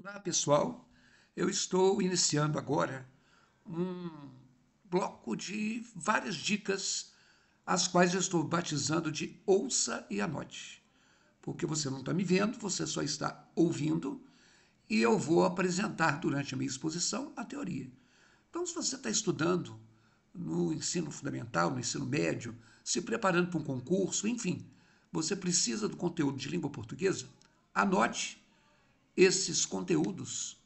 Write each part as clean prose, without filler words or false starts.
Olá, pessoal. Eu estou iniciando agora um bloco de várias dicas, as quais eu estou batizando de ouça e anote. Porque você não está me vendo, você só está ouvindo e eu vou apresentar durante a minha exposição a teoria. Então, se você está estudando no ensino fundamental, no ensino médio, se preparando para um concurso, enfim, você precisa do conteúdo de língua portuguesa, anote esses conteúdos.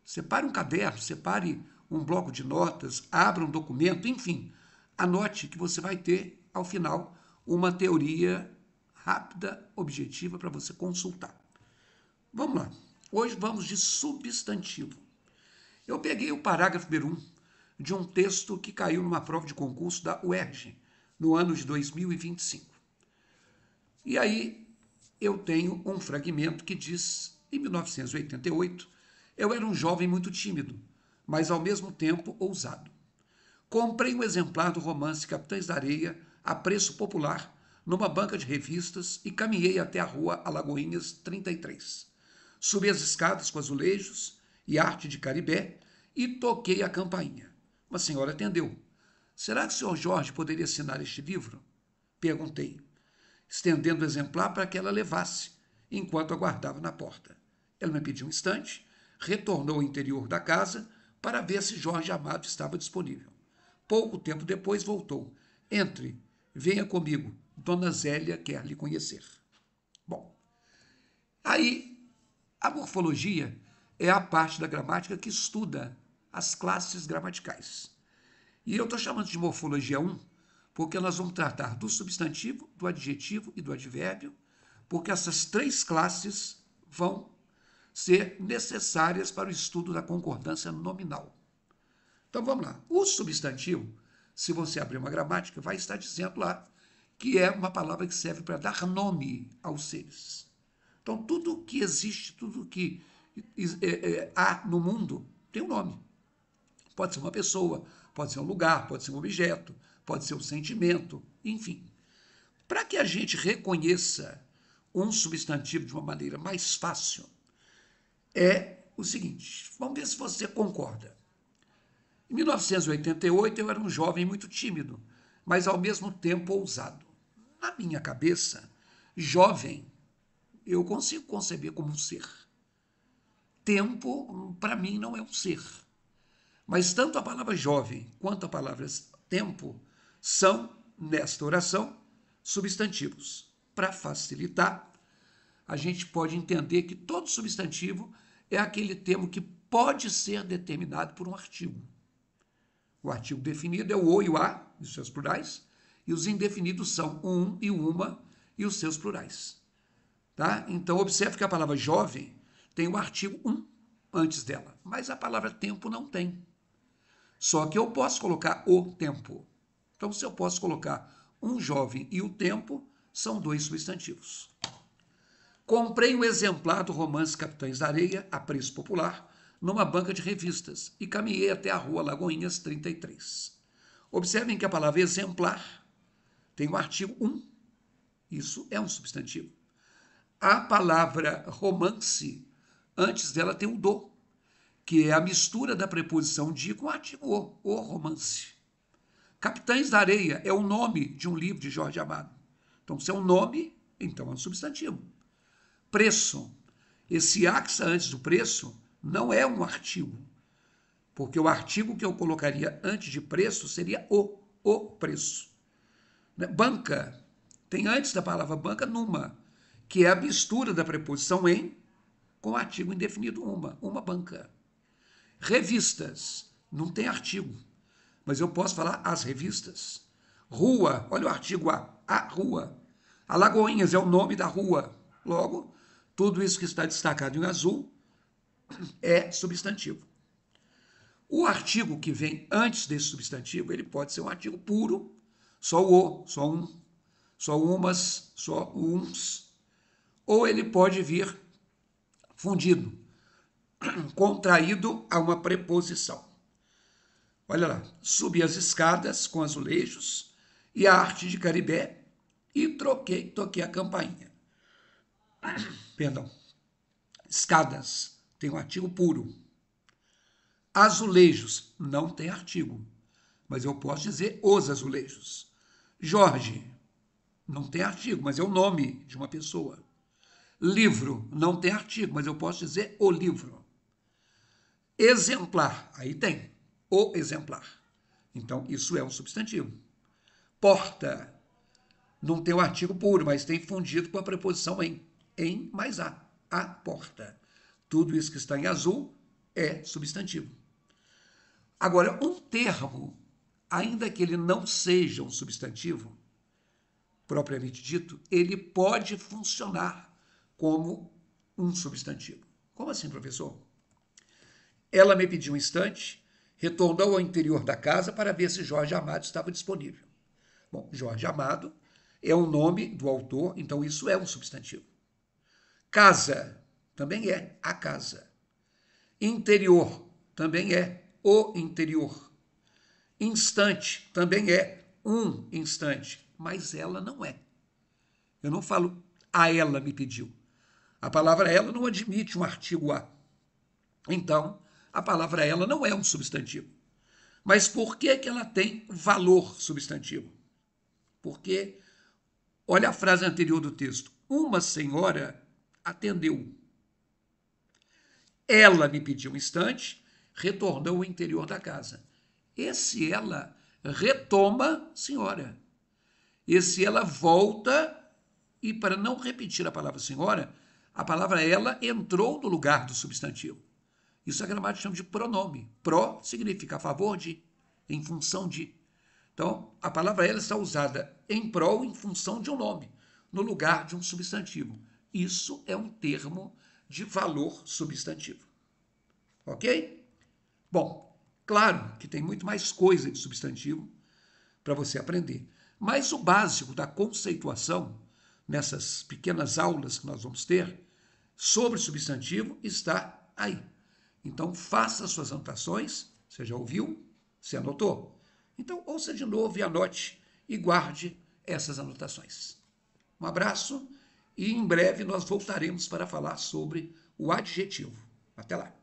Separe um caderno, separe um bloco de notas, abra um documento, enfim, anote que você vai ter, ao final, uma teoria rápida, objetiva para você consultar. Vamos lá. Hoje vamos de substantivo. Eu peguei o parágrafo número 1 de um texto que caiu numa prova de concurso da UERJ, no ano de 2025. E aí eu tenho um fragmento que diz: em 1988, eu era um jovem muito tímido, mas ao mesmo tempo ousado. Comprei um exemplar do romance Capitães da Areia a preço popular numa banca de revistas e caminhei até a rua Alagoinhas 33. Subi as escadas com azulejos e arte de Caribé e toquei a campainha. Uma senhora atendeu. Será que o senhor Jorge poderia assinar este livro? Perguntei, estendendo o exemplar para que ela levasse, enquanto aguardava na porta. Ela me pediu um instante, retornou ao interior da casa para ver se Jorge Amado estava disponível. Pouco tempo depois voltou. Entre, venha comigo, Dona Zélia quer lhe conhecer. Bom, aí a morfologia é a parte da gramática que estuda as classes gramaticais. E eu estou chamando de morfologia 1 porque nós vamos tratar do substantivo, do adjetivo e do advérbio, porque essas três classes vão ser necessárias para o estudo da concordância nominal. Então vamos lá. O substantivo, se você abrir uma gramática, vai estar dizendo lá que é uma palavra que serve para dar nome aos seres. Então tudo que existe, tudo que há no mundo tem um nome. Pode ser uma pessoa, pode ser um lugar, pode ser um objeto, pode ser um sentimento, enfim. Para que a gente reconheça um substantivo de uma maneira mais fácil, é o seguinte, vamos ver se você concorda. Em 1988 eu era um jovem muito tímido, mas ao mesmo tempo ousado. Na minha cabeça, jovem eu consigo conceber como um ser. Tempo, para mim, não é um ser. Mas tanto a palavra jovem quanto a palavra tempo são, nesta oração, substantivos. Para facilitar, a gente pode entender que todo substantivo é aquele termo que pode ser determinado por um artigo. O artigo definido é o e o a, e os seus plurais, e os indefinidos são o um e o uma, e os seus plurais. Tá? Então, observe que a palavra jovem tem o artigo um antes dela, mas a palavra tempo não tem. Só que eu posso colocar o tempo. Então, se eu posso colocar um jovem e o tempo, são dois substantivos. Comprei um exemplar do romance Capitães da Areia, a preço popular, numa banca de revistas e caminhei até a rua Lagoinhas 33. Observem que a palavra exemplar tem o artigo um. Isso é um substantivo. A palavra romance, antes dela tem o do, que é a mistura da preposição de com o artigo o romance. Capitães da Areia é o nome de um livro de Jorge Amado. Então, se é um nome, então é um substantivo. Preço. Esse axa antes do preço não é um artigo, porque o artigo que eu colocaria antes de preço seria o preço. Banca. Tem antes da palavra banca numa, que é a mistura da preposição em com o artigo indefinido uma banca. Revistas, não tem artigo, mas eu posso falar as revistas. Rua, olha o artigo a rua. Alagoinhas é o nome da rua. Logo, tudo isso que está destacado em azul é substantivo. O artigo que vem antes desse substantivo, ele pode ser um artigo puro, só o, só um, só umas, só uns, ou ele pode vir fundido, contraído a uma preposição. Olha lá, subi as escadas com azulejos e a arte de Caribé e toquei a campainha. Perdão. Escadas, tem um artigo puro. Azulejos, não tem artigo, mas eu posso dizer os azulejos. Jorge, não tem artigo, mas é o nome de uma pessoa. Livro, não tem artigo, mas eu posso dizer o livro. Exemplar, aí tem, o exemplar. Então, isso é um substantivo. Porta, não tem o artigo puro, mas tem fundido com a preposição em mais a porta. Tudo isso que está em azul é substantivo. Agora, um termo, ainda que ele não seja um substantivo, propriamente dito, ele pode funcionar como um substantivo. Como assim, professor? Ela me pediu um instante, retornou ao interior da casa para ver se Jorge Amado estava disponível. Bom, Jorge Amado é o nome do autor, então isso é um substantivo. Casa também é a casa. Interior também é o interior. Instante também é um instante, mas ela não é. Eu não falo a ela me pediu. A palavra ela não admite um artigo a. Então, a palavra ela não é um substantivo. Mas por que ela tem valor substantivo? Porque, olha a frase anterior do texto. Uma senhora atendeu. Ela me pediu um instante, retornou ao interior da casa. Esse ela retoma senhora. Esse ela volta, e para não repetir a palavra senhora, a palavra ela entrou no lugar do substantivo. Isso a gramática chama de pronome. Pro significa a favor de, em função de. Então, a palavra ela está usada em prol, em função de um nome, no lugar de um substantivo. Isso é um termo de valor substantivo. Ok? Bom, claro que tem muito mais coisa de substantivo para você aprender, mas o básico da conceituação, nessas pequenas aulas que nós vamos ter sobre substantivo, está aí. Então, faça suas anotações. Você já ouviu? Você anotou? Então, ouça de novo e anote e guarde essas anotações. Um abraço e em breve nós voltaremos para falar sobre o adjetivo. Até lá!